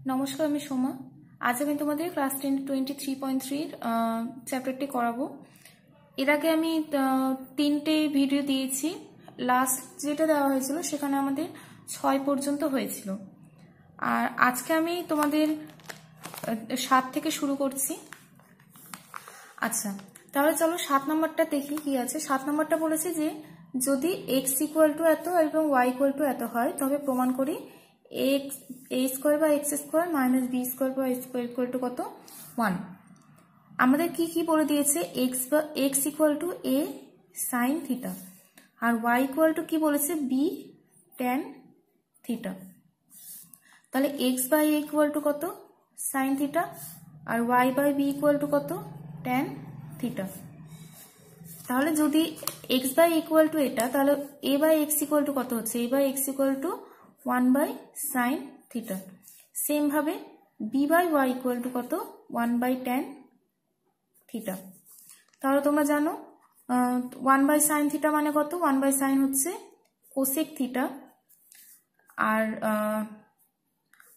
নমস্কার, আমি সোমা। আজ আমি তোমাদের ক্লাস 1023.3 চ্যাপ্টারটি করাবো। এর আগে আমি 3টে ভিডিও দিয়েছি। লাস্ট যেটা দেওয়া হয়েছিল সেখানে আমাদের 6 পর্যন্ত হয়েছিল, আর আজকে আমি তোমাদের 7 থেকে শুরু করছি। আচ্ছা, তাহলে চলো 7 নম্বরটা দেখি কি আছে। 7 নম্বরটা বলেছে যে যদি x ইকুয়াল টু এত এবং y ইকুয়াল টু এত হয় তবে প্রমাণ করি a স্কোয়ার বা x square minus B square বা স্কোয়ার ইকুয়াল টু কত 1। আমাদের কি কি বলে দিয়েছে, x equal to a sine theta, আর y ইকুয়াল টু কি বলেছে বি ট্যান থিটা। তাহলে x by a equal to কত সাইন থিটা, আর y by B equal to কত ট্যান থিটা। তাহলে যদি এক্স বাই ইকুয়াল টু এটা, তাহলে a by x equal to কত হচ্ছে, এ by x equal to 1 by sine theta. Same ভাবে B by Y equal to কত 1 বাই ট্যান থিটা। তাহলে তোমরা জানো 1 বাই সাইন থিটা মানে কত, 1 বাই সাইন হচ্ছে কোসেক থিটা, আর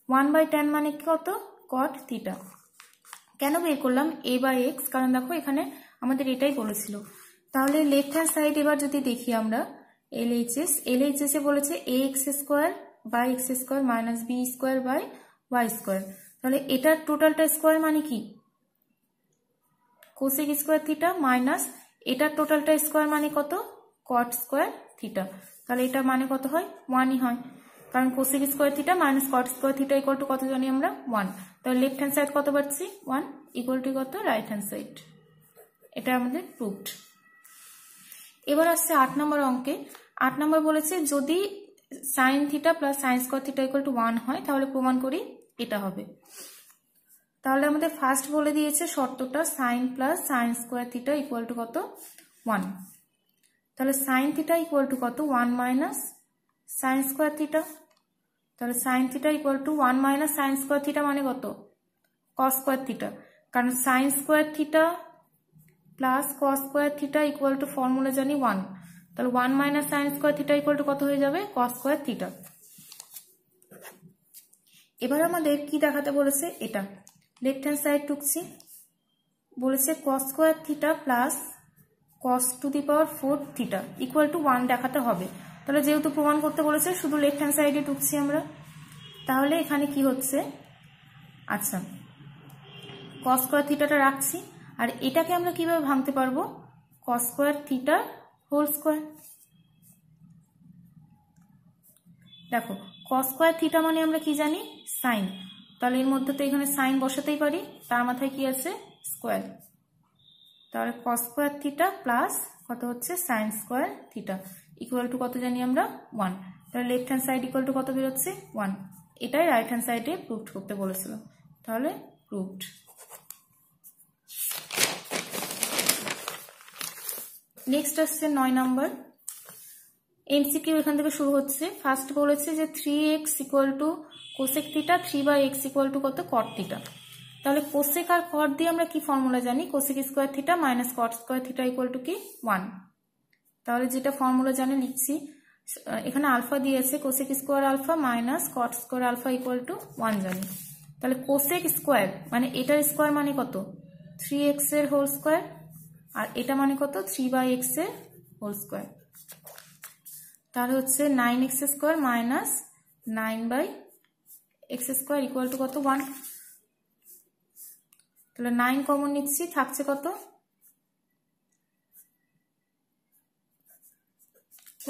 1 বাই ট্যান মানে কত কট থিটা। কেন বের করলাম এ বাই এক্স, কারণ দেখো এখানে আমাদের এটাই বলেছিল। তাহলে লেফট হ্যান্ড সাইড এবার যদি দেখি আমরা এলএইচএস এ বলেছে a x square by x square minus B square by Y square. তাহলে এটার টোটালটা স্কোয়ার মানে কি কোসেক স্কোয়ার থিটা, মাইনাস এটার টোটালটা স্কোয়ার মানে কত কট স্কোয়ার থিটা। তাহলে এটা মানে কত হয় 1ই হয়, কারণ cosec square theta minus cot square theta equal to কত জানি আমরা 1। তাহলে লেফট হ্যান্ড সাইড কত পাচ্ছি 1 ইকুয়াল টু কত রাইট হ্যান্ড সাইড। এটা আমাদের প্রুভড। এবার আসছে 8 নম্বর অঙ্কে। 8 নম্বর বলেছে যদি sine theta plus sine square theta equal to 1 হয় তাহলে প্রমাণ করি এটা হবে। তাহলে আমাদের ফার্স্ট বলে দিয়েছে শর্তটা sine plus sine square theta equal to কত 1। তাহলে সাইন থিটা ইকুয়াল টু কত 1 মাইনাস সাইন স্কোয়ার থিটা। তাহলে sine theta equal to 1 minus sine square theta মানে কত কস স্কোয়ার থিটা, কারণ sine square theta plus cos square theta equal to formula জানি 1। তাহলে 1 minus sine square theta equal to কত হয়ে যাবে কস square theta. এবার আমাদের কি দেখাতে বলেছে, এটা লেফট হ্যান্ড সাইড টুকছি, বলেছে কস square theta plus cos two the power 4 theta equal to 1 দেখাতে হবে। তাহলে যেহেতু প্রমাণ করতে বলেছে শুধু লেফট হ্যান্ড সাইডে টুকছি আমরা। তাহলে এখানে কি হচ্ছে, আচ্ছা কস স্কোয়ার থিটাটা রাখছি, আর এটাকে আমরা কিভাবে ভাঙতে পারবো cos square theta whole square. দেখো কস স্কোয়ার থিটা মানে আমরা কি জানি সাইন, তাহলে এর মধ্যে তো এখানে সাইন বসাতেই পারি, তার মাথায় কি আছে স্কোয়ার। তাহলে কস স্কোয়ার থিটা প্লাস কত হচ্ছে sign square theta equal to কত জানি আমরা 1। তাহলে left hand side equal to কত বেরোচ্ছে 1। এটাই রাইট হ্যান্ড সাইডে প্রুভড করতে বলেছিল, তাহলে প্রুভড। নেক্সট আসছে 9 নম্বর এমসিকিউ। এখান থেকে শুরু হচ্ছে। ফার্স্ট বলেছে যে 3x equal to cosec theta 3 by x equal to কত কট থিটা। তাহলে কোসেক আর কট দিয়ে আমরা কি ফর্মুলা জানি, cosec square theta minus cot square theta equal to কি 1। তাহলে যেটা ফর্মুলা জানি লিখছি, এখানে আলফা দিয়েছে cosec square alpha minus cot square alpha equal to 1 জানি। তাহলে কোসেক স্কোয়ার মানে এটার স্কোয়ার মানে কত 3x এর হোল স্কোয়ার, আর এটা মানে কত 3 বাই এক্স এর হোল স্কোয়ার। তাহলে হচ্ছে 9x square minus 9 by x square equal to কত 1। তাহলে 9 কমন নিচ্ছি, থাকছে কত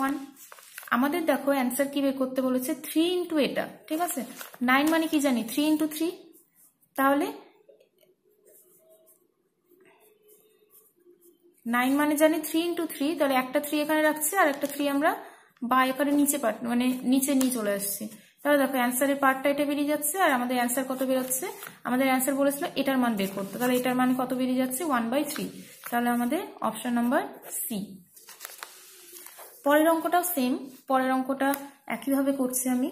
1। আমাদের দেখো অ্যান্সার কি বের করতে বলেছে 3 ইন্টু এটা, ঠিক আছে 9 মানে কি জানি 3 ইন্টু 3। তাহলে 9 মানে জানি 3 ইন্টু 3, তাহলে একটা 3 এখানে রাখছি আর একটা 3 আমরা বা এখানে নিচে মানে নিচে নিয়ে চলে আসছি। তাহলে দেখো অ্যান্সারের পার্টটা এটা বেরিয়ে যাচ্ছে, আর আমাদের অ্যান্সার কত বেরোচ্ছে, আমাদের অ্যান্সার বলেছিল এটার মান বের করতে, তাহলে এটার মান কত বেরিয়ে যাচ্ছে 1/3। তাহলে আমাদের অপশন নাম্বার সি। পরের অঙ্কটাও সেম, পরের অঙ্কটা একইভাবে করছি আমি।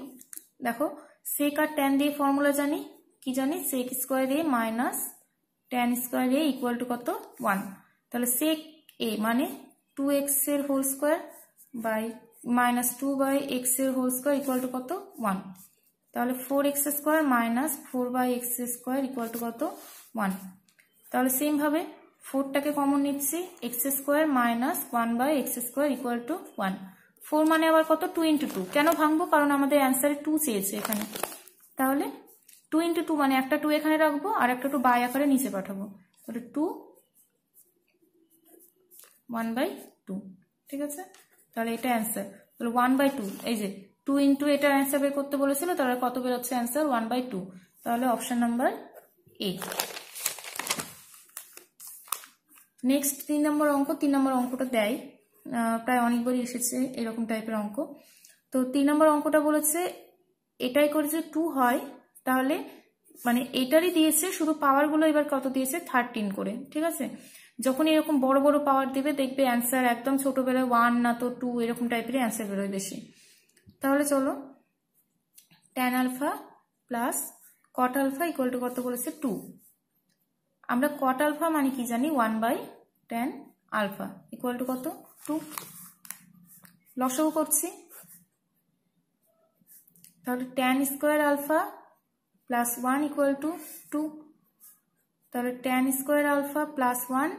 দেখো সেক আর ট্যান দিয়ে ফর্মুলা জানি, কি জানি sec square A minus tan square A equal to কত 1। তাহলে সেক এ মানে 2x এর whole square by minus 2 by x এর হোল স্কোয়ার ইকুয়াল টু কত 1। তাহলে 4x² minus 4/x² equal to কত 1। তাহলে সেম ভাবে 4টাকে কমন নিচ্ছি, x² minus 1/x² equal to 1। 4 মানে আবার কত 2 × 2। কেন ভাঙবো? কারণ আমাদের অ্যান্সারে 2 চেয়েছে এখানে। তাহলে 2 × 2 মানে একটা 2 এখানে রাখবো আর একটা 2 বাই আকারে নিচে পাঠাবো। তাহলে 2 1/2। ঠিক আছে, তাহলে এটা অ্যান্সার। তাহলে 1/2, এই যে 2 × এটা অ্যান্সার বের করতে বলেছিল, তাহলে কত বেরোচ্ছে অ্যান্সার 1/2। তাহলে অপশন নাম্বার এ। নেক্সট 3 নম্বর অঙ্ক। 3 নম্বর অঙ্কটা দেয়, প্রায় অনেকবারই এসেছে এরকম টাইপের অঙ্ক। তো 3 নম্বর অঙ্কটা বলেছে এটাই করে যে 2 হয়, তাহলে মানে এটারই দিয়েছে, শুধু পাওয়ারগুলো এবার কত দিয়েছে 13 করে। ঠিক আছে, যখন এরকম বড় বড় পাওয়ার দেবে দেখবে অ্যান্সার একদম ছোট বেরোয় 1 না তো 2 এরকম টাইপের অ্যান্সার বেরোয় বেশি। তাহলে চলো tan alpha plus cot alpha equal to কত বলেছে 2। আমরা cot আলফা মানে কি জানি 1/tan আলফা ইকুয়াল টু কত 2। লসাগু করছি, তাহলে tan² alpha plus 1 equal to 2। তাহলে tan² alpha plus 1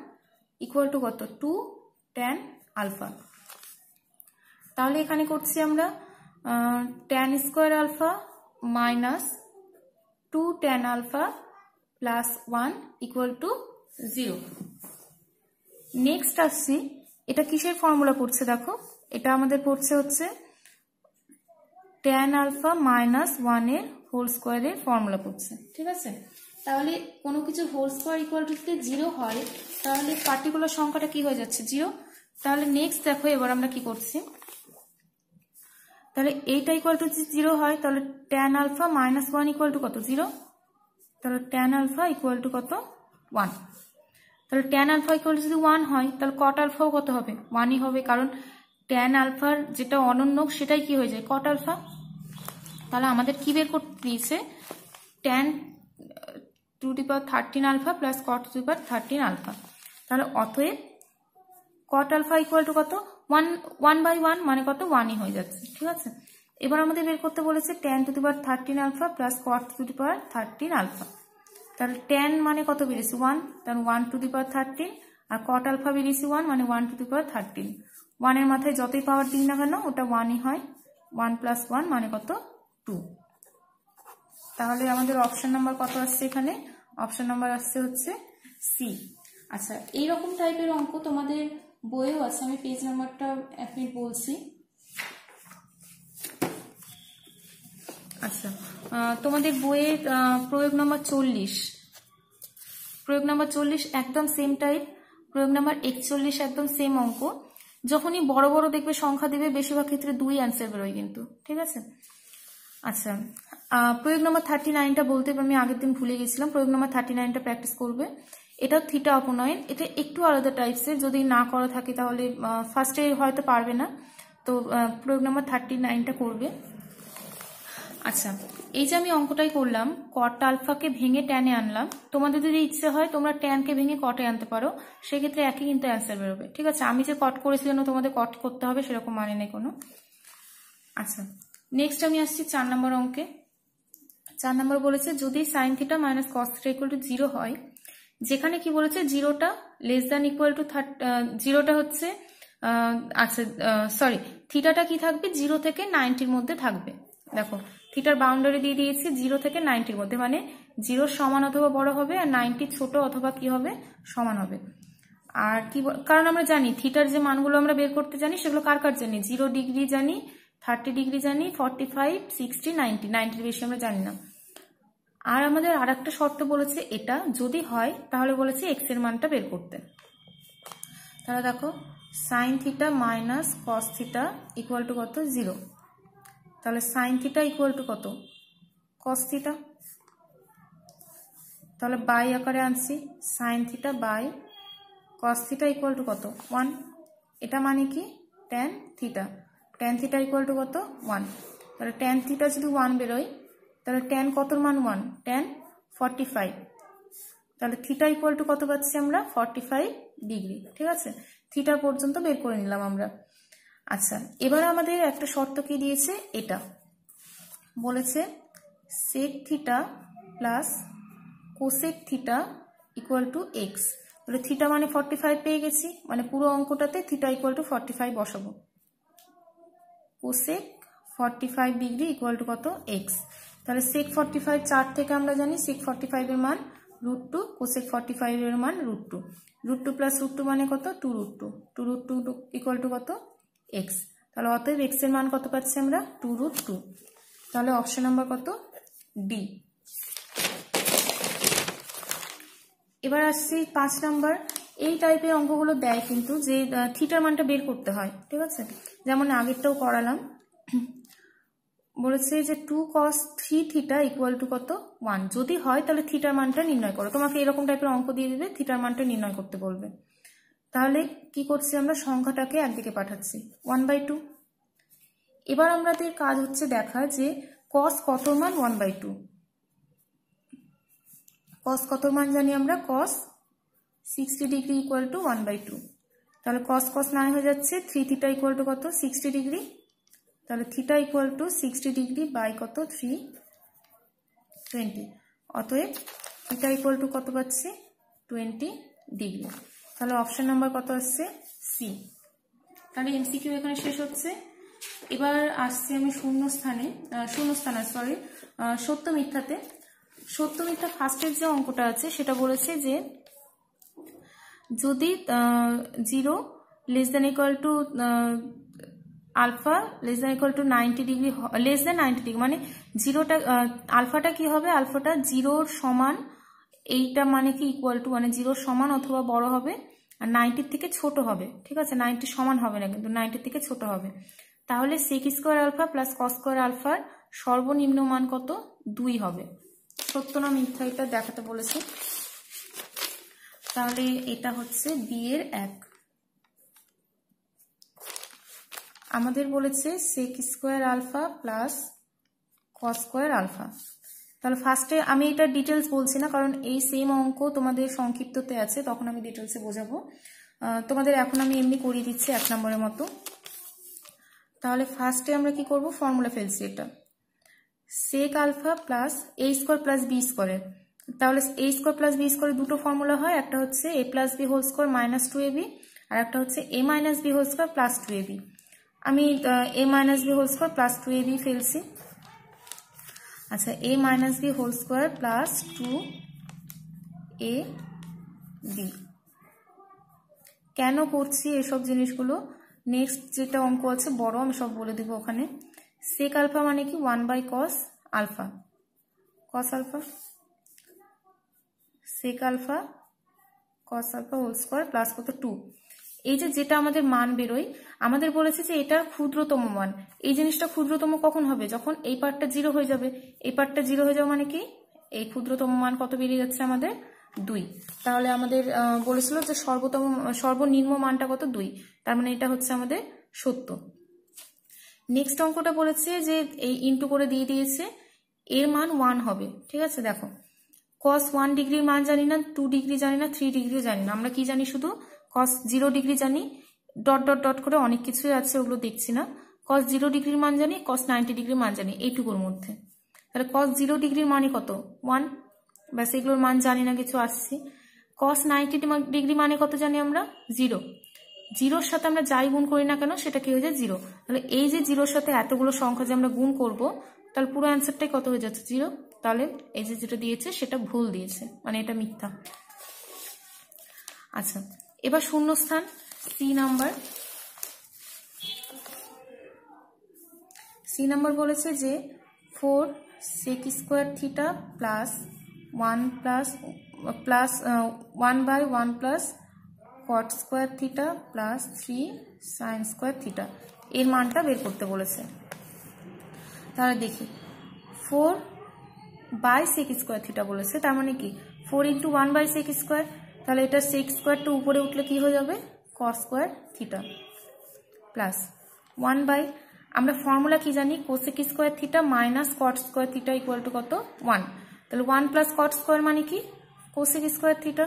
equal to কত 2 tan আলফা। তাহলে এখানে করছি আমরা tan² alpha minus 2 tan alpha plus 1 equal to 0। Next আসছি, এটা কিসের ফর্মুলা পড়ছে দেখো, এটা আমাদের পড়ছে হচ্ছে tan আলফা মাইনাস 1 এর হোল স্কোয়ারের ফর্মুলা পড়ছে। ঠিক আছে, তাহলে কোনো কিছু হোল স্কোয়ার ইকুয়াল টু যদি 0 হয় তাহলে পার্টিকুলার সংখ্যাটা কি হয়ে যাচ্ছে 0। তাহলে নেক্সট দেখো এবার আমরা কি করছি, তাহলে এইটা ইকুয়াল টু 0 হয়, তাহলে tan alpha minus 1 equal to কত 0। তাহলে tan আলফা ইকুয়াল টু কত 1। তাহলে tan আলফা ইকুয়াল টু যদি 1 হয় তাহলে cot আলফাও কত হবে 1ই হবে, কারণ tan আলফার যেটা অনন্যক সেটাই কি হয়ে যায় cot আলফা। তাহলে আমাদের কি বের করতে দিয়েছে tan to the power 13 alpha plus cot to the power 13 alpha. তাহলে অতএব cot আলফা ইকুয়াল টু কত 1/1 মানে কত 1ই হয়ে যাচ্ছে। ঠিক আছে, এবার আমাদের বের করতে বলেছে tan to the power 13 alpha plus cot to the power 13 alpha. তাহলে tan মানে কত বেরিয়েছে 1, তাহলে 1 টু দি পাওয়ার 13, আর cot আলফা বেরিয়েছে 1 মানে 1 টু দি পাওয়ার 13। 1 এর মাথায় যতই পাওয়ার দিই না কেন ওটা 1ই হয়, 1 প্লাস 1 মানে কত 2। তাহলে আমাদের অপশন নাম্বার কত আসছে এখানে, অপশন নাম্বার আসছে হচ্ছে সি। আচ্ছা, এইরকম টাইপের অঙ্ক তোমাদের বইয়েও আছে, আমি পেজ নাম্বারটা এক মিনিট বলছি। আচ্ছা, তোমাদের বইয়ের প্রয়োগ নাম্বার 40, প্রয়োগ নাম্বার 40 একদম সেম টাইপ, প্রয়োগ নাম্বার 41 একদম সেম অঙ্ক। যখনই বড় বড় দেখবে সংখ্যা দেবে বেশিরভাগ ক্ষেত্রে 2 অ্যান্সার বেরোয় কিন্তু। ঠিক আছে, আচ্ছা প্রয়োগ নাম্বার 39টা বলতে আমি আগের দিন ভুলে গেছিলাম, প্রয়োগ নাম্বার 39টা প্র্যাকটিস করবে। এটা থিটা অপনয়ন, এটা একটু আলাদা টাইপসের, যদি না করা থাকে তাহলে ফার্স্টে হয়তো পারবে না, তো প্রয়োগ নাম্বার 39টা করবে। আচ্ছা, এই যে আমি অঙ্কটাই করলাম, cot আলফাকে ভেঙে ট্যানে আনলাম, তোমাদের যদি ইচ্ছে হয় তোমরা ট্যানকে ভেঙে কটে আনতে পারো, সেক্ষেত্রে একই কিন্তু অ্যান্সার বেরোবে। ঠিক আছে, আমি যে কট করেছি জন্য তোমাদের কট করতে হবে সেরকম মানে নেই কোনো। আচ্ছা, নেক্সট আমি আসছি 4 নম্বর অঙ্কে। 4 নম্বর বলেছে যদি sine theta minus cos theta equal to 0 হয়, যেখানে কি বলেছে 0টা লেস দ্যান ইকুয়াল টু 0টা হচ্ছে আচ্ছা সরি থিটাটা কি থাকবে 0 থেকে 90-র মধ্যে থাকবে। দেখো থিটার বাউন্ডারি দিয়ে দিয়েছি 0 থেকে 90-র মধ্যে, মানে 0 সমান অথবা বড় হবে আর 90 ছোট অথবা কি হবে সমান হবে। আর কি কারণ আমরা জানি থিটার যে মানগুলো আমরা বের করতে জানি সেগুলো কার কার জানি, 0 ডিগ্রি জানি, 30 ডিগ্রি জানি, 45, 60, 90, 90-র বেশি আমরা জানি না। আর আমাদের আর একটা শর্ত বলেছে এটা যদি হয় তাহলে বলেছে এক্স এর মানটা বের করতে। তাহলে দেখো sine theta minus cos theta equal to কত 0, তাহলে সাইন থিটা ইকুয়াল টু কত কস থিটা, তাহলে বাই আকারে আনছি sine theta by cos theta equal to কত 1। এটা মানে কি tan theta, tan theta equal to কত 1। তাহলে ট্যান থিটা যদি 1 বেরোয় তাহলে ট্যান কতর মান 1, ট্যান 45, তাহলে থিটা ইকুয়াল টু কত পাচ্ছি আমরা 45 ডিগ্রি। ঠিক আছে, থিটা পর্যন্ত বের করে নিলাম আমরা। আচ্ছা, এবার আমাদের একটা শর্ত কি দিয়েছে, এটা বলেছে sec theta plus cosec theta equal to x. তাহলে থিটা মানে 45 পেয়ে গেছি, মানে পুরো অঙ্কটাতে থিটা ইকুয়াল টু 45 বসাবো। কোসেক 45 ডিগ্রি ইকুয়াল টু কত? এক্স। তাহলে সেক 45 চার্ট থেকে আমরা জানি সেক 45 এর মান √2, কোসেক 45 এর মান √2। √2 প্লাস √2 মানে কত? 2√2। 2√2 ইকুয়াল টু কত? এক্স। তাহলে অতএব এক্স এর মান কত পাচ্ছি আমরা? 2√2। তাহলে অপশন নাম্বার কত? ডি। এবার আসছি 5 নাম্বার। এই টাইপের অঙ্কগুলো দেয় কিন্তু যে থিটার মানটা বের করতে হয়, ঠিক আছে? যেমন আগেরটাও করালাম, বলেছে যে 2 cos 3 থিটা ইকুয়াল টু কত? 1। যদি হয় তাহলে থিটার মানটা নির্ণয় করো। তোমাকে এরকম টাইপের অঙ্ক দিয়ে দিবে, থিটার মানটা নির্ণয় করতে বলবে। তাহলে কি করছি আমরা? সংখ্যাটাকে একদিকে পাঠাচ্ছি 1/2। এবার আমাদের কাজ হচ্ছে দেখা যে cos কত মান? 1/2। cos কত মান জানি আমরা? cos 60 degree equal to 1/2। তাহলে cos cos নাই হয়ে যাচ্ছে, 3 থিটা ইকুয়াল টু কত? 60 ডিগ্রি। তাহলে theta equal to 60 degree by কত? 320। অতএব থিটা ইকুয়াল টু কত পাচ্ছি? 20 ডিগ্রি। তাহলে অপশন নাম্বার কত আসছে? সি। তাহলে এমসিকিউ এখানে শেষ হচ্ছে। এবার আসছি আমি সত্য মিথ্যাতে। সত্য মিথ্যা ফার্স্টের যে অঙ্কটা আছে সেটা বলেছে যে যদি 0 less than equal to alpha less than equal to 90 degree, less than 90 degree মানে জিরোটা, আলফাটা কি হবে? আলফাটা 0 সমান, এইটা মানে কি ইকুয়াল টু মানে 0 সমান অথবা বড় হবে, আর 90 থেকে ছোট হবে, ঠিক আছে? 90 সমান হবে না কিন্তু 90 থেকে ছোট হবে। তাহলে sec square alpha plus cos square আলফার সর্বনিম্ন মান কত? 2 হবে। সত্য না মিথ্যা এটা দেখাতে বলেছে। তাহলে এটা হচ্ছে বি এর 1। আমাদের বলেছে sec square alpha plus cos square alpha. তাহলে ফার্স্টে আমি এটা ডিটেলস বলছি না, কারণ এই সেম অঙ্ক তোমাদের সংক্ষিপ্ততে আছে, তখন আমি ডিটেলসে বোঝাবো। তোমাদের এখন আমি এমনি করিয়ে দিচ্ছি 1 নম্বরের মতো। তাহলে ফার্স্টে আমরা কি করব? ফর্মুলা ফেলছি এটা sec alpha plus a square plus b স্কয়ারের। তাহলে a স্কয়ার প্লাস b স্কয়ারের দুটো ফর্মুলা হয়, একটা হচ্ছে a plus b whole square minus 2ab, আর একটা হচ্ছে a minus b whole square plus 2ab। আমি a minus b whole square plus 2ab ফেলছি। আচ্ছা, a minus b whole square plus 2ab। কেন করছি এসব জিনিসগুলো? নেক্সট যেটা অঙ্ক আছে বড়, আমি সব বলে দেবো ওখানে। sec আলফা মানে কি? 1/cos alpha, cos alpha, sec alpha cos alpha whole square plus কত? 2। এই যে যেটা আমাদের মান বেরোয়, আমাদের বলেছে যে এটার ক্ষুদ্রতম মান। এই জিনিসটা ক্ষুদ্রতম কখন হবে? যখন এই পার্টটা 0 হয়ে যাবে। এই পার্টটা 0 হয়ে যাবে মানে কি? এই ক্ষুদ্রতম মান কত বেরিয়ে যাচ্ছে আমাদের? 2। তাহলে আমাদের বলেছিল যে সর্বনিম্ন মানটা কত? 2। তার মানে এটা হচ্ছে আমাদের সত্য। নেক্সট অঙ্কটা বলেছে যে এই ইন্টু করে দিয়ে দিয়েছে, এর মান 1 হবে, ঠিক আছে? দেখো cos 1 ডিগ্রির মান জানি না, 2 ডিগ্রি জানি না, 3 ডিগ্রিও জানি না। আমরা কি জানি? শুধু cos 0 ডিগ্রি জানি, ডট ডট ডট করে অনেক কিছুই আছে, ওগুলো দেখছি না। cos 0 ডিগ্রির মান জানি, cos 90 ডিগ্রির মান জানি, এইটুকুর মধ্যে। তাহলে cos 0 ডিগ্রির মানই কত? 1। ব্যাস, এগুলোর মান জানি না কিছু, আসছি। cos 90 ডিগ্রি মানে কত জানি আমরা? 0। 0-র সাথে আমরা যাই গুণ করি না কেন সেটা কি হয়ে যায়? 0। তাহলে এই যে 0-র সাথে এতগুলো সংখ্যা যে আমরা গুণ করব, তাহলে পুরো অ্যান্সারটাই কত হয়ে যাচ্ছে? 0। তাহলে এই যে যেটা দিয়েছে সেটা ভুল দিয়েছে, মানে এটা মিথ্যা। আচ্ছা, এবার শূন্যস্থান সি নাম্বার বলেছে যে 4 sec square theta plus 1/1 plus cot square theta plus 3 sin square theta এর মানটা বের করতে বলেছে। তাহলে দেখি 4/sec স্কয়ার থিটা বলেছে, তার মানে কি 4 × 1/sec স্কয়ার। তাহলে এটা sec স্কয়ারটা উপরে উঠলে কি হয়ে যাবে? cos স্কয়ার থিটা প্লাস 1/, আমরা ফর্মুলা কি জানি? cosec square theta minus cot square theta equal to কত? 1। তাহলে 1 প্লাস cot স্কয়ার মানে কি? cosec square theta.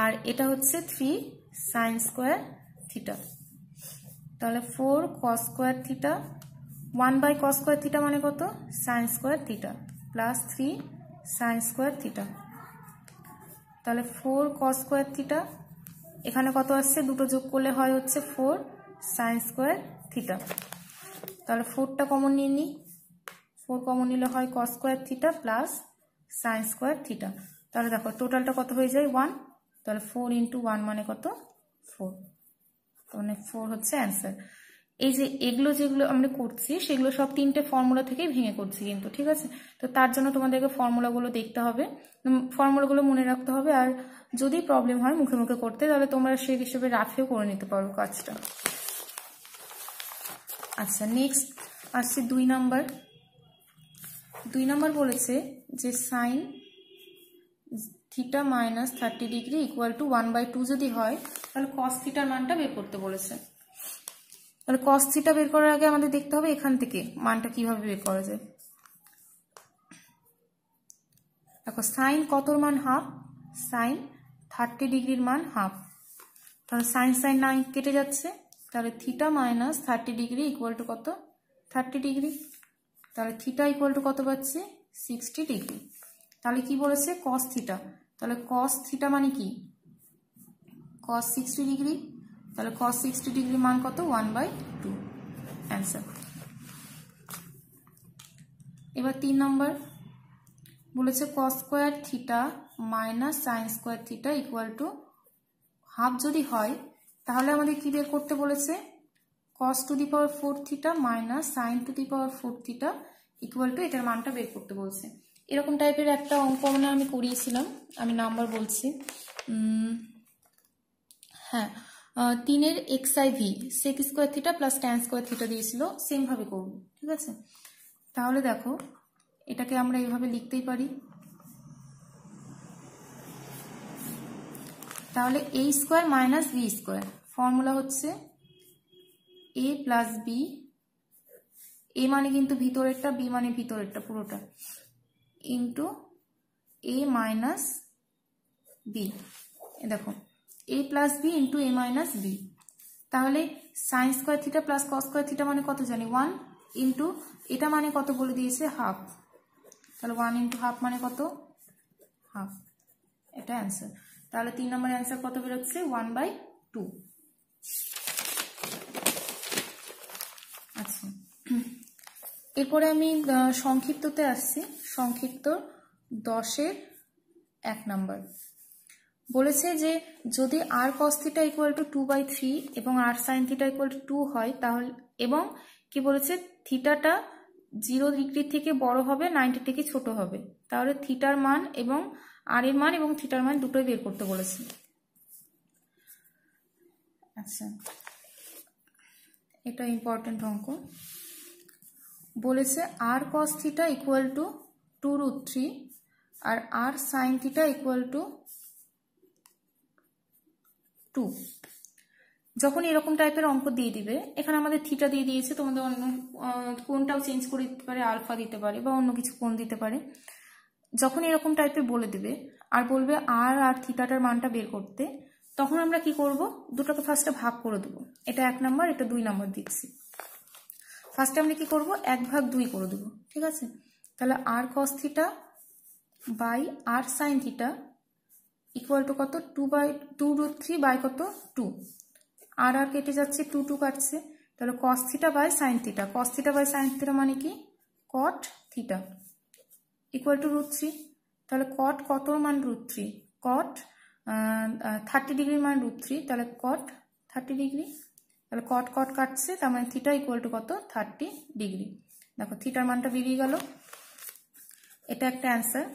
আর এটা হচ্ছে 3 sin স্কয়ার থিটা। তাহলে 4 cos square theta 1/cos square theta মানে কত sin square theta plus 3 sin square theta, তাহলে 4 cos স্কয়ার থিটা, এখানে কত আসছে দুটো যোগ করলে হয় হচ্ছে 4 sin স্কয়ার থিটা, তাহলে 4টা কমন নিয়ে নিই, 4 কমন নিলে হয় cos square theta plus sin square theta, তাহলে দেখো টোটালটা কত হয়ে যায় 1, তাহলে 4 × 1 মানে কত 4, মানে 4 হচ্ছে অ্যান্সার। এই যে এগুলো যেগুলো আমরা করছি সেগুলো সব তিনটে ফর্মুলা থেকে ভেঙে করছি কিন্তু, ঠিক আছে? তো তার জন্য তোমাদেরকে ফর্মুলাগুলো দেখতে হবে, ফর্মুলাগুলো মনে রাখতে হবে, আর যদি প্রবলেম হয় মুখে মুখে করতে তাহলে তোমরা সেই হিসেবে রাফেও করে নিতে পারো কাজটা। আচ্ছা, নেক্সট আসছে 2 নাম্বার। 2 নাম্বার বলেছে যে sine theta minus 30 degree equal to 1/2 যদি হয় তাহলে কস থিটার মানটা বের করতে বলেছে। তাহলে কস থিটা বের করার আগে আমাদের দেখতে হবে এখান থেকে মানটা কিভাবে বের করা যায়। দেখো সাইন কতর মান হাফ, সাইন 30 ডিগ্রির মান হাফ, তাহলে সাইন সাইন 9 কেটে যাচ্ছে, তাহলে theta minus 30 degree equal to কত 30 ডিগ্রি, তাহলে থিটা ইকুয়াল টু কত পাচ্ছি 60 ডিগ্রি। তাহলে কি বলেছে কস থিটা, তাহলে কস থিটা মানে কি কস 60 ডিগ্রি, তাহলে cos 60 ডিগ্রি মান কত 1/2 অ্যান্সার। এবার 3 নম্বর বলেছে cos square theta minus sin square theta equal to half যদি হয় তাহলে আমাদের কি বের করতে বলেছে cos to the power 4 theta minus sin to the power 4 theta equal two এটার মানটা বের করতে বলছে। এরকম টাইপের একটা অঙ্ক মানে আমি করিয়েছিলাম, আমি নাম্বার বলছি, হ্যাঁ 3 xi/v sec square theta plus tan square theta দিয়েছিল, সেম ভাবে করব, ঠিক আছে? তাহলে দেখো এটাকে আমরা এইভাবে লিখতেই পারি, তাহলে a square minus b square, formula হচ্ছে a প্লাস b, a মানে কিন্তু ভিতরেরটা, b মানে ভিতরেরটা পুরোটা, ইন্টু a মাইনাস b, দেখো a plus b into a minus b, তাহলে সাইন স্কয়ার থিটা প্লাস কস স্কয়ার থিটা মানে কত জানি 1 ইন্টু এটা মানে কত বলে দিয়েছে হাফ, তাহলে 1 ইন্টু হাফ মানে কত হাফ, এটা অ্যান্সার। তাহলে 3 নম্বর অ্যান্সার কত বেরোচ্ছে 1/2। আচ্ছা, এরপরে আমি সংক্ষিপ্ততে আসছি, সংক্ষিপ্ত 10-এর 1 নাম্বার বলেছে যে যদি r cos theta equal two 2/3 এবং r sin theta equal to 2 হয় তাহলে, এবং কি বলেছে থিটাটা 0 ডিগ্রি থেকে বড় হবে 90 থেকে ছোট হবে, তাহলে থিটার মান এবং r এর মান এবং থিটার মান দুটোই বের করতে বলেছে। আচ্ছা, এটা ইম্পর্টেন্ট অঙ্ক। বলেছে r cos theta equal to 2√3 আর r sin theta equal to 2। যখন এরকম টাইপের অঙ্ক দিয়ে দিবে, এখানে আমাদের থিটা দিয়ে দিয়েছে, তোমাদের অন্য কোনটাও চেঞ্জ করে দিতে পারে, আলফা দিতে পারে বা অন্য কিছু কোন দিতে পারে। যখন এরকম টাইপের বলে দিবে আর বলবে আর থিটাটার মানটা বের করতে, তখন আমরা কি করব দুটোকে ফার্স্টে ভাগ করে দেবো, এটা 1 নাম্বার এটা 2 নাম্বার দিচ্ছি। ফার্স্টে আমরা কি করব 1/2 করে দেবো, ঠিক আছে? তাহলে r cos theta by r sin theta equal to কত 2/3 বাই কত 2, আর কেটে যাচ্ছে 2 2 কাটছে, তাহলে cos theta by sin theta, cos theta by sin theta মানে কি cot থিটা ইকুয়াল টু √3, তাহলে cot কতর মান √3, cot 30 ডিগ্রির মান √3, তাহলে cot 30 ডিগ্রি, তাহলে cot cot কাটছে, তার মানে থিটা ইকুয়াল টু কত 30 ডিগ্রি। দেখো থিটার মানটা বেরিয়ে গেল, এটা একটা অ্যান্সার।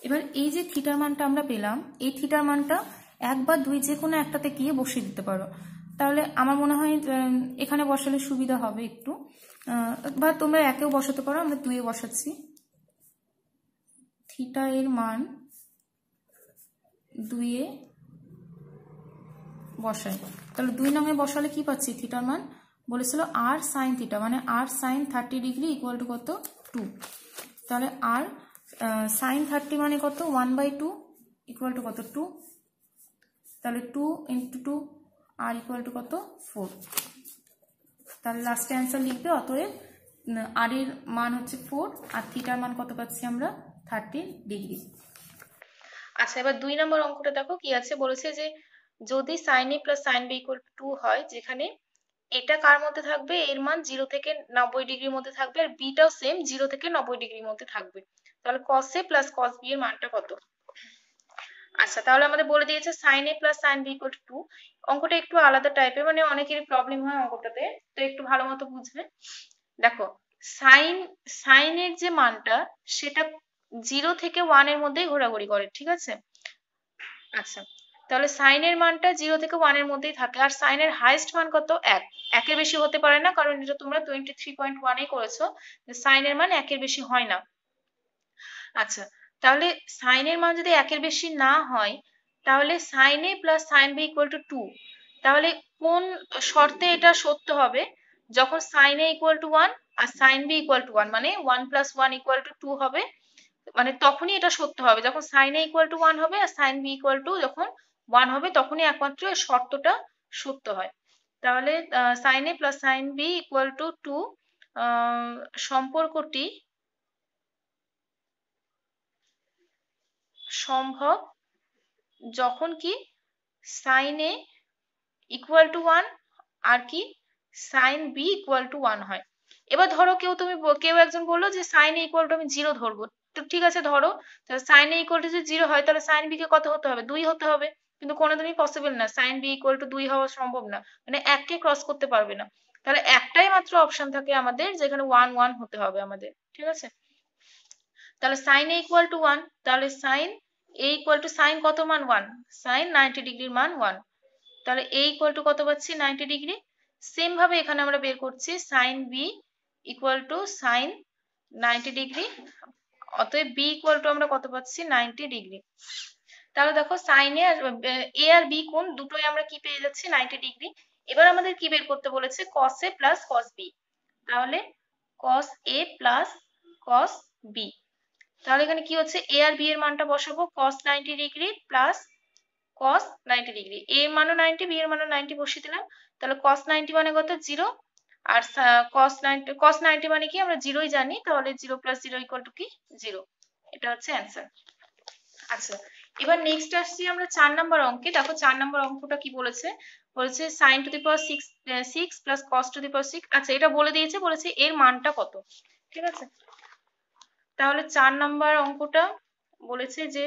এবার এই যে থিটার মানটা আমরা পেলাম, এই থিটার মানটা 1 বা 2 যে কোনো একটাতে গিয়ে বসিয়ে দিতে পারো, তাহলে আমার মনে হয় এখানে বসালে সুবিধা হবে একটু, বা তোমরা 1-এও বসাতে পারো, আমরা 2-এ বসাচ্ছি। থিটা এর মান 2-এ বসাই, তাহলে 2 নং এ বসালে কি পাচ্ছি থিটার মান বলেছিল r sin থিটা মানে r sin 30 degree equal to কত 2, তাহলে r sin 30 মানে কত 1/2 ইকুয়াল টু কত 2, তাহলে 2 × 2 r ইকুয়াল টু কত 4, তাহলে লাস্টে অ্যান্সার লিখবে অতএব আর এর মান হচ্ছে 4 আর থিটার মান কত পাচ্ছি আমরা 30 ডিগ্রি। আচ্ছা এবার 2 নম্বর অঙ্কটা দেখো কি আছে, বলেছে যে যদি sin a plus sin b equal 2 হয়, যেখানে এটা কার মধ্যে থাকবে, এর মান 0 থেকে 90 ডিগ্রির মধ্যে থাকবে আর বিটাও সেম 0 থেকে 90 ডিগ্রির মধ্যে থাকবে, তাহলে cos a plus cos b এর মানটা কত? আচ্ছা তাহলে আমাদের বলে দিয়েছে sin a plus sin b equal 2। অঙ্কটা একটু আলাদা টাইপের, মানে অনেকেরই প্রবলেম হয় অঙ্কটাতে, তো একটু ভালো মতো বুঝবে। দেখো সাইন এর যে মানটা সেটা 0 থেকে 1 এর মধ্যেই ঘোরাঘুরি করে, ঠিক আছে। আচ্ছা তাহলে সাইন এর মানটা 0 থেকে 1 এর মধ্যেই থাকে, আর সাইন এর হাইয়েস্ট মান কত? 1। একের বেশি হতে পারে না, কারণ এটা তোমরা 23.1 এ করেছো, সাইন এর মান একের বেশি হয় না। আচ্ছা তাহলে সাইন এর মান যদি একের বেশি না হয়, তাহলে sine A plus sine B equal to 2, তাহলে কোন শর্তে এটা সত্য হবে? যখন সাইন এ ইকুয়াল টু 1 আর সাইন বি ইকুয়াল টু 1, মানে 1 প্লাস 1 ইকুয়াল টু 2 হবে, মানে তখনই এটা সত্য হবে। যখন সাইন এ ইকুয়াল টু 1 হবে আর সাইন বি ইকুয়াল টু যখন 1 হবে, তখনই একমাত্র এই শর্তটা সত্য হয়। তাহলে sine A plus sine B equal to 2 সম্পর্কটি সম্ভব যখন কি সাইন এ ইকুয়াল টু 1 আর কি সাইন বি ইকুয়াল টু 1 হয়। এবার ধরো কেউ একজন বললো যে সাইন এ ইকুয়াল টু আমি 0 ধরবো, তো ঠিক আছে ধরো, তাহলে সাইন এ ইকুয়াল টু যদি 0 হয় তাহলে সাইন বি কে কত হতে হবে? 2 হতে হবে, কিন্তু কোনোদিনই পসিবল না, সাইন বি ইকুয়াল টু 2 হওয়া সম্ভব না, মানে 1 কে ক্রস করতে পারবে না। তাহলে একটাই মাত্র অপশন থাকে আমাদের, যেখানে 1 1 হতে হবে আমাদের, ঠিক আছে। তাহলে সাইন এ ইকুয়াল টু 1, তাহলে sine A equal to sine কত মান? 1, সাইন 90 ডিগ্রির মান 1, তাহলে a ইকুয়াল টু কত পাচ্ছি? 90 ডিগ্রি। সেম ভাবে এখানে আমরা বের করছি sine B equal to sine 90 degree, অতএব b ইকুয়াল টু আমরা কত পাচ্ছি? 90 ডিগ্রি। তাহলে দেখো সাইন এ আর বি কোণ দুটোই আমরা কি পেয়ে যাচ্ছি? 90 ডিগ্রি। এবার আমাদের কি বের করতে বলেছে? cos a plus cos b, তাহলে cos a plus cos b, তাহলে এখানে কি হচ্ছে? a আর b এর মানটা বসাবো, cos 90 degree plus cos 90 degree, a এর মানও 90, b এর মানও 90 বসিয়ে দিলাম, তাহলে cos 90 মানে কত? 0, আর cos 90 মানে কি আমরা 0ই জানি, তাহলে 0 প্লাস 0 ইকুয়াল টু কি? 0। এটা হচ্ছে অ্যান্সার। আচ্ছা এবার নেক্সট আসছি আমরা 4 নম্বর অঙ্কে। দেখো 4 নম্বর অঙ্কটা কি বলেছে, বলেছে sin to the power 6 plus cos to the power 6। আচ্ছা এটা বলে দিয়েছে, বলেছে এর মানটা কত, ঠিক আছে। তাহলে 4 নম্বর অঙ্কটা বলেছে যে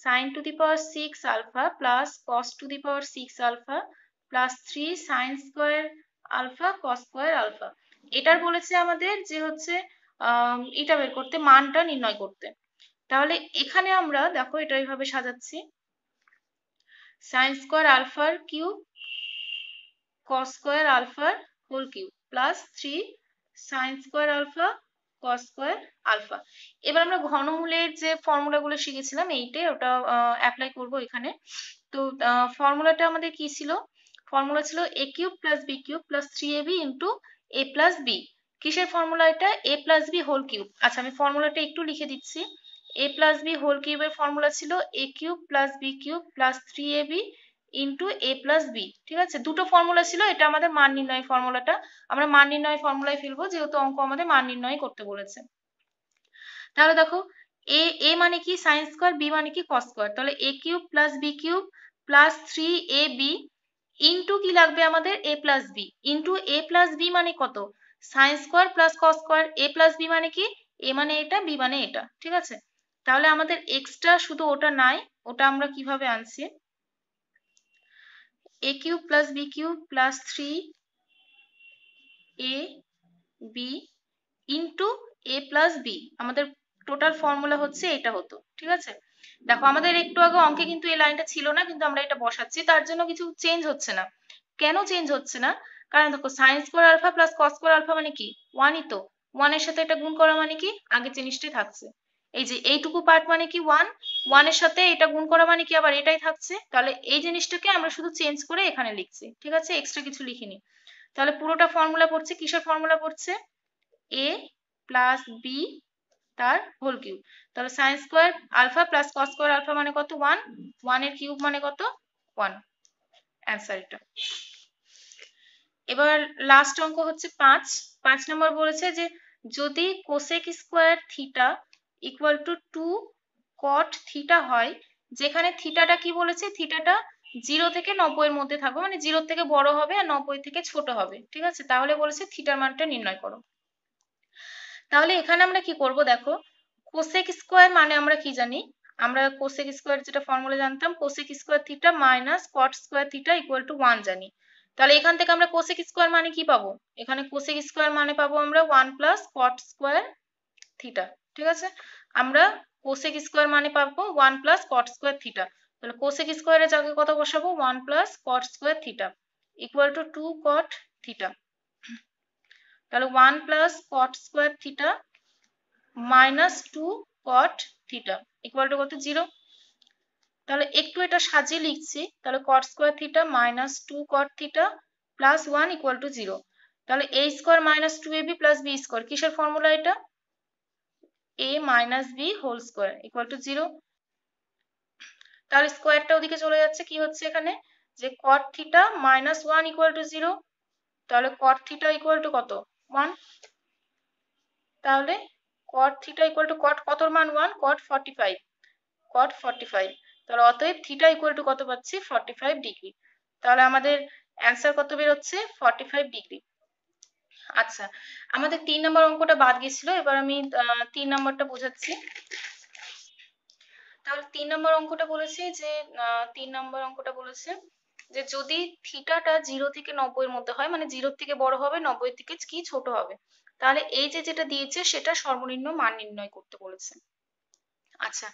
sin to the power 6 alpha plus cos to the power 6 alpha plus 3 sin square alpha cos square alpha. এটার বলেছে আমাদের যে হচ্ছে এটা বের করতে, মানটা নির্ণয় করতে। তাহলে এখানে আমরা দেখো এটা এইভাবে সাজাচ্ছি, sin স্কোয়ার আলফার কিউব cos স্কোয়ার আলফার whole cube plus 3 sin square alpha cos square alpha. এবার আমরা ঘনমূলের যে ফর্মুলাগুলো শিখেছিলাম এইটাই ওটা অ্যাপ্লাই করব এখানে। তো ফর্মুলাটা আমাদের কি ছিল? ফর্মুলা ছিল a cube plus b cube plus 3ab into a plus b। কিসের ফর্মুলা এটা? a plus b whole cube. আচ্ছা আমি ফর্মুলাটা একটু লিখে দিচ্ছি, a প্লাস b হোল কিউবের ফর্মুলা ছিল a cube plus b cube plus 3ab into a plus b, ঠিক আছে। দুটো ফর্মুলা ছিল, এটা আমাদের মান নির্ণয় ফর্মুলাটা, আমরা মান নির্ণয় ফর্মুলায় ফেলবো, যেহেতু অঙ্ক আমাদের মান নির্ণয় করতে বলেছে। তাহলে দেখো a মানে কি? সাইন স্কোয়ার, b মানে কি? কস স্কোয়ার, তাহলে a cube plus b cube plus 3ab into কি লাগবে আমাদের? a plus b into a plus b মানে কত? Sine square plus cos square. a plus b মানে কি? a মানে এটা, b মানে এটা, ঠিক আছে। তাহলে আমাদের এক্সট্রা শুধু ওটা নাই, ওটা আমরা কিভাবে আনছি? a cube plus b cube plus 3ab into a plus b, আমাদের টোটাল ফর্মুলা হচ্ছে এটা হতো, ঠিক আছে। দেখো আমাদের একটু আগে অঙ্কে কিন্তু এই লাইনটা ছিল না, কিন্তু আমরা এটা বসাচ্ছি, তার জন্য কিছু চেঞ্জ হচ্ছে না। কেন চেঞ্জ হচ্ছে না? কারণ দেখো sine square alpha plus cos square alpha মানে কি? 1ই তো, 1 এর সাথে এটা গুণ করা মানে কি? আগের জিনিসটাই থাকছে। এই যে এইটুকু পার্ট মানে কি 1, 1 এর সাথে এটা গুণ করা মানে কি আবার এটাই থাকছে, তাহলে এই জিনিসটাকে আমরা শুধু চেঞ্জ করে এখানে লিখছি, ঠিক আছে, এক্সট্রা কিছু লিখিনি। তাহলে পুরোটা ফর্মুলা পড়ছে, কিসের ফর্মুলা পড়ছে? a প্লাস b তার হোল কিউব, তাহলে sine square alpha plus cos square alpha মানে কত? 1, 1 এর কিউব মানে কত? 1, অ্যান্সার এটা। এবার লাস্ট অঙ্ক হচ্ছে 5 নম্বর, বলেছে যে যদি cosec square theta equal to 2 caught theta হয়, যেখানে থিটাটা কি বলেছে, থিটাটা 0 থেকে 90 এর মধ্যে থাকবে, মানে 0 থেকে বড় হবে আর 90 থেকে ছোট হবে, ঠিক আছে? তাহলে বলেছে থিটার মানটা নির্ণয় করো। তাহলে এখানে আমরা কি করব দেখো, কোসেক স্কোয়ার মানে আমরা কি জানি, আমরা কোসেক স্কোয়ার যেটা ফর্মুলা জানতাম, cosec square theta minus cot square theta equal to 1 জানি। তাহলে এখান থেকে আমরা কোসেক স্কোয়ার মানে কি পাবো, এখানে কোসেক স্কোয়ার মানে পাবো আমরা 1 প্লাস কট স্কোয়ার থিটা, ঠিক আছে? আমরা কোসেক স্কোয়ার মানে পাবো 1 প্লাস কট স্কোয়ার থিটা। তাহলে কোসেক স্কোয়ারের জায়গায় কত বসাবো, 1 plus cot square theta equal to 2 caught theta. তাহলে 1 plus cot square theta minus 2 caught theta equal to কত, 0। তাহলে একটু এটা সাজিয়ে লিখছি, তাহলে cot square theta minus 2 caught theta plus 1 equal to 0। তাহলে a square minus 2ab plus b square, কিসের ফর্মুলা এটা, a minus b whole square equal to 0। তাহলে স্কোয়ারটা ওদিকে চলে যাচ্ছে, কি হচ্ছে এখানে, যে কট থিটা মাইনাস 1 ইকুয়াল টু 0। তাহলে কট থিটা ইকুয়াল টু কত, 1। তাহলে কট থিটা ইকুয়াল টু কট কতর মান 1, কট 45, কট 45। তাহলে অতএব থিটা ইকুয়াল টু কত পাচ্ছি, 45 ডিগ্রি। তাহলে আমাদের অ্যান্সার কত বেরোচ্ছে, 45 ডিগ্রি। আচ্ছা, আমাদের 3 নম্বর অঙ্কটা বাদ গেছিল, এবার আমি 3 নম্বরটা বোঝাচ্ছি। তাহলে 3 নম্বর অঙ্কটা বলেছে যে 3 নম্বর অঙ্কটা বলেছে যে যদি থিটাটা 0 থেকে 90 এর মধ্যে হয়, মানে 0 থেকে বড় হবে, 90 থেকে কি ছোট হবে, তাহলে এই যে যেটা দিয়েছে সেটা সর্বনিম্ন মান নির্ণয় করতে বলেছে। আচ্ছা,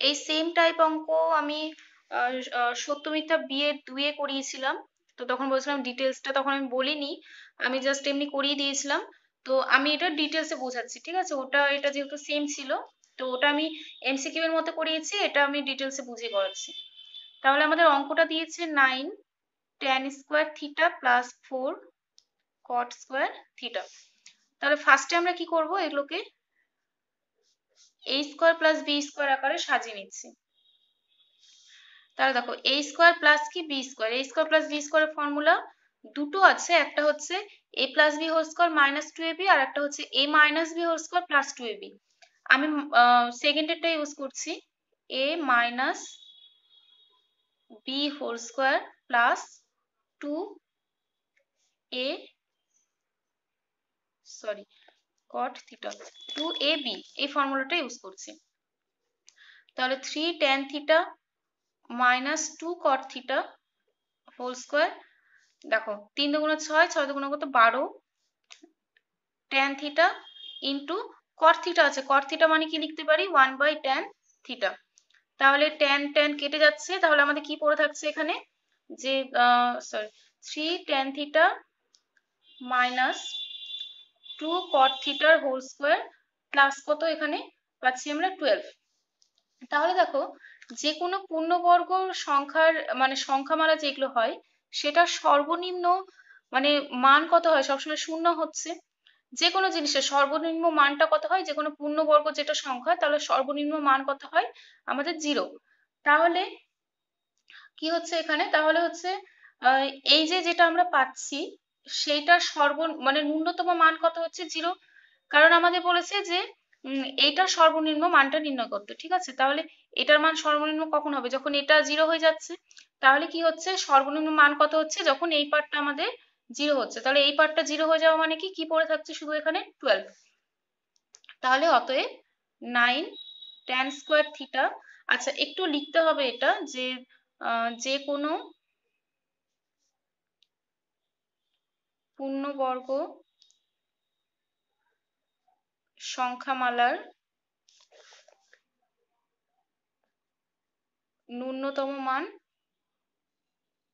এই সেম টাইপ অঙ্ক আমি সত্য মিথ্যা বিয়ে 2 করিয়েছিলাম। তো তখন বলছিলাম ডিটেলসটা তখন আমি বলিনি, আমি জাস্ট এমনি করিয়ে দিয়েছিলাম। তো আমি এটা ডিটেলসে বোঝাচ্ছি, ঠিক আছে? ওটা এটা যেহেতু সেম ছিল, তো ওটা আমি এমসিকিউ এর মতো করিয়েছি, এটা আমি ডিটেলসে বুঝিয়ে করাচ্ছি। তাহলে আমাদের অঙ্কটা দিয়েছে 9 tan square theta plus 4 cot square theta. তাহলে ফার্স্টে আমরা কি করব, এগুলোকে a square plus B square আকারে সাজিয়ে নিচ্ছি। তাহলে দেখো a স্কোয়ার প্লাস কি b square, a square plus B স্কোয়ারের ফর্মুলা দুটো আছে, একটা হচ্ছে a plus B whole square minus 2ab, আর একটা হচ্ছে a minus B whole square plus 2ab। আমি সেকেন্ডেরটা ইউজ করছি, a minus B whole square plus 2a sorry cot theta 2ab, এই ফর্মুলাটা ইউজ করছি। তাহলে 3 tan theta minus 2 cot theta whole square, দেখো 3 দুগুণে 6, 6 দুগুণে কত 12, tan theta into cot theta আছে, cot থিটা মানে কি লিখতে পারি, 1/tan থিটা। তাহলে tan tan কেটে যাচ্ছে, তাহলে আমাদের কি পড়ে থাকছে এখানে, যে sorry 3 tan theta minus 2 cot থিটার হোল স্কোয়ার প্লাস কত এখানে পাচ্ছি আমরা 12। তাহলে দেখো, যে কোনো পূর্ণবর্গ সংখ্যার মানে সংখ্যামালা যেগুলো হয়, সেটা সর্বনিম্ন মানে মান কত হয়, সবসময় শূন্য হচ্ছে। যে কোনো জিনিসের সর্বনিম্ন মানটা কত হয়, যে কোনো পূর্ণবর্গ যেটা সংখ্যা, তাহলে সর্বনিম্ন মান কত হয় আমাদের 0। তাহলে কি হচ্ছে এখানে, তাহলে হচ্ছে এই যে যেটা আমরা পাচ্ছি সেইটার মানে ন্যূনতম মান কত হচ্ছে 0, কারণ আমাদের বলেছে যে এইটার সর্বনিম্ন মানটা নির্ণয় করতে, ঠিক আছে? তাহলে এটার মান সর্বনিম্ন কখন হবে, যখন এটা 0 হয়ে যাচ্ছে। তাহলে কি হচ্ছে, সর্বনিম্ন মান কত হচ্ছে, যখন এই পার্টটা আমাদের 0 হচ্ছে। তাহলে এই পার্টটা 0 হয়ে যাওয়া মানে কি পড়ে থাকছে শুধু এখানে 12। তাহলে অতএব 9 tan স্কোয়ার থিটা। আচ্ছা, একটু লিখতে হবে এটা, যে যে কোনো পূর্ণবর্গ সংখ্যামালার ন্যূনতম মান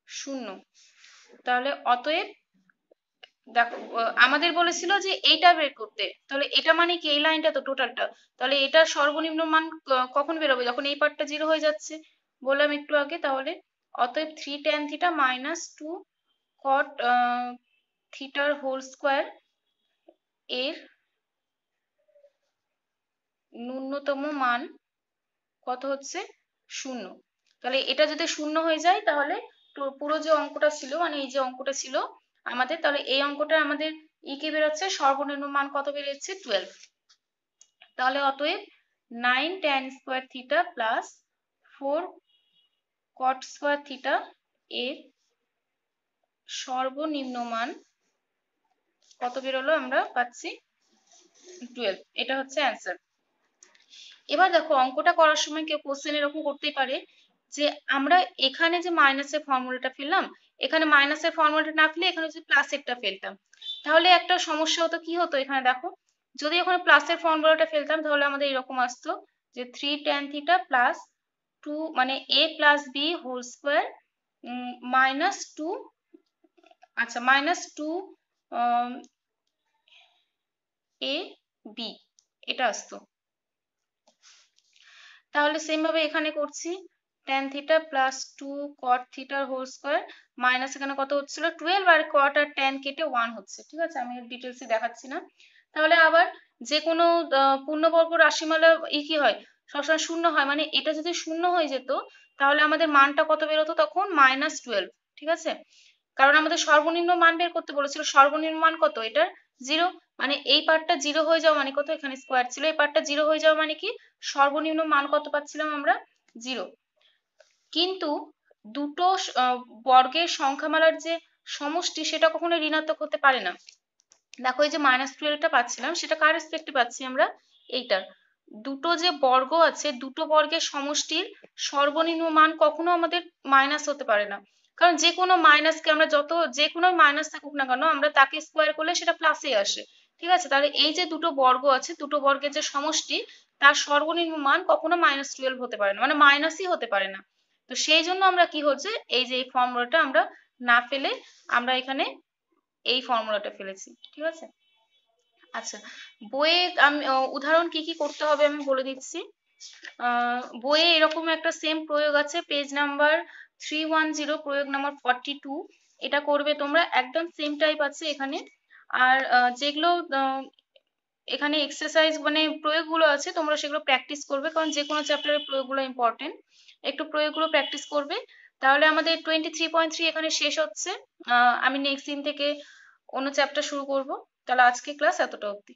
0। তাহলে অতএব দেখো, আমাদের বলেছিল যে এইটা বের করতে, তাহলে এটা মানে কি, এই লাইনটা তো টোটালটা, তাহলে এটা সর্বনিম্ন মান কখন বেরোবে, যখন এই পার্টটা 0 হয়ে যাচ্ছে, বললাম একটু আগে। তাহলে অতএব 3 tan থিটা মাইনাস 2 cot থিটার হোল স্কোয়ার এর ন্যূনতম মান কত হচ্ছে 0। তাহলে এটা যদি 0 হয়ে যায়, তাহলে পুরো যে অঙ্কটা ছিল, মানে এই যে অঙ্কটা ছিল আমাদের, তাহলে এই অঙ্কটা আমাদের ই কি বেরোচ্ছে, সর্বনিম্ন মান কত বেরোচ্ছে 12। তাহলে অতএব 9 tan square theta plus 4 cot square theta এর সর্বনিম্ন মান কত বেরোলো, আমরা পাচ্ছি 12। এটা হচ্ছে অ্যান্সার। এবার দেখো অঙ্কটা করার সময় কেউ কোশ্চেন এরকম করতেই পারে যে আমরা এখানে যে মাইনাসের ফর্মুলাটা ফেললাম, এখানে মাইনাসের ফর্মুলাটা না ফেলে এখানে যদি প্লাসেরটা ফেলতাম তাহলে একটা সমস্যা হতো। কি হতো এখানে দেখো, যদি ওখানে প্লাসের ফর্মুলাটা ফেলতাম তাহলে আমাদের এরকম আসতো যে 3 tan থিটা প্লাস 2 মানে a plus B whole square minus 2, আচ্ছা মাইনাস 2 a b, এটা আসতো। তাহলে সেম ভাবে এখানে করছি tan থিটা প্লাস 2 cot থিটার হোল স্কোয়ার মাইনাস এখানে কত হচ্ছিল 12 আর cot আর tan কেটে 1 হচ্ছে। ঠিক আছে, আমি ডিটেলসে দেখাচ্ছি না। তাহলে আবার যে কোনো পূর্ণবর্গ রাশিমালা কি হয়, সবসময় শূন্য হয়, মানে এটা যদি শূন্য হয়ে যেত তাহলে আমাদের মানটা কত বেরোতো তখন -12। ঠিক আছে, কারণ আমাদের সর্বনিম্ন মান বের করতে বলেছিল, সর্বনিম্ন মান কত এটার 0, মানে এই পার্টটা 0 হয়ে যাওয়া মানে কত, এখানে স্কোয়ার ছিল, এই পার্টটা 0 হয়ে যাওয়া মানে কি সর্বনিম্ন মান কত পাচ্ছিলাম আমরা 0। কিন্তু দুটো বর্গের সংখ্যামালার যে সমষ্টি সেটা কখনো ঋণাত্মক হতে পারে না। দেখো এই যে -12টা পাচ্ছিলাম সেটা কার রেসপেক্টে পাচ্ছি আমরা, এইটার। দুটো যে বর্গ আছে দুটো বর্গের সমষ্টির সর্বনিম্ন মান কখনো আমাদের মাইনাস হতে পারে না, কারণ যে কোনো মাইনাসকে আমরা যত যে কোনো মাইনাস থাকুক না কেন আমরা তাকে স্কোয়ার করলে সেটা প্লাসে আসে। ঠিক আছে, তাহলে এই যে দুটো বর্গ আছে দুটো বর্গের যে সমষ্টি তার সর্বনিম্ন মান কখনো -12 হতে পারে না, মানে মাইনাসই হতে পারে না। তো সেই জন্য আমরা কি হচ্ছে এই যে এই ফর্মুলাটা আমরা না ফেলে আমরা এখানে এই ফর্মুলাটা ফেলেছি। ঠিক আছে, আচ্ছা বইয়ে আমি উদাহরণ কি কি করতে হবে আমি বলে দিচ্ছি। বইয়ে এরকম একটা সেম প্রয়োগ আছে, পেজ নাম্বার 310, প্রয়োগ নাম্বার 42। এটা করবে তোমরা, একদম সেম টাইপ আছে এখানে। আর যেগুলো এখানে এক্সারসাইজ মানে প্রয়োগগুলো আছে তোমরা সেগুলো প্র্যাকটিস করবে, কারণ যে কোনো চ্যাপ্টারের প্রয়োগগুলো ইম্পর্টেন্ট। একটু প্রয়োগগুলো প্র্যাকটিস করবে, তাহলে আমাদের 23.3 এখানে শেষ হচ্ছে। আমি নেক্সট দিন থেকে অন্য চ্যাপ্টার শুরু করব। তাহলে আজকে ক্লাস এতটা অবধি।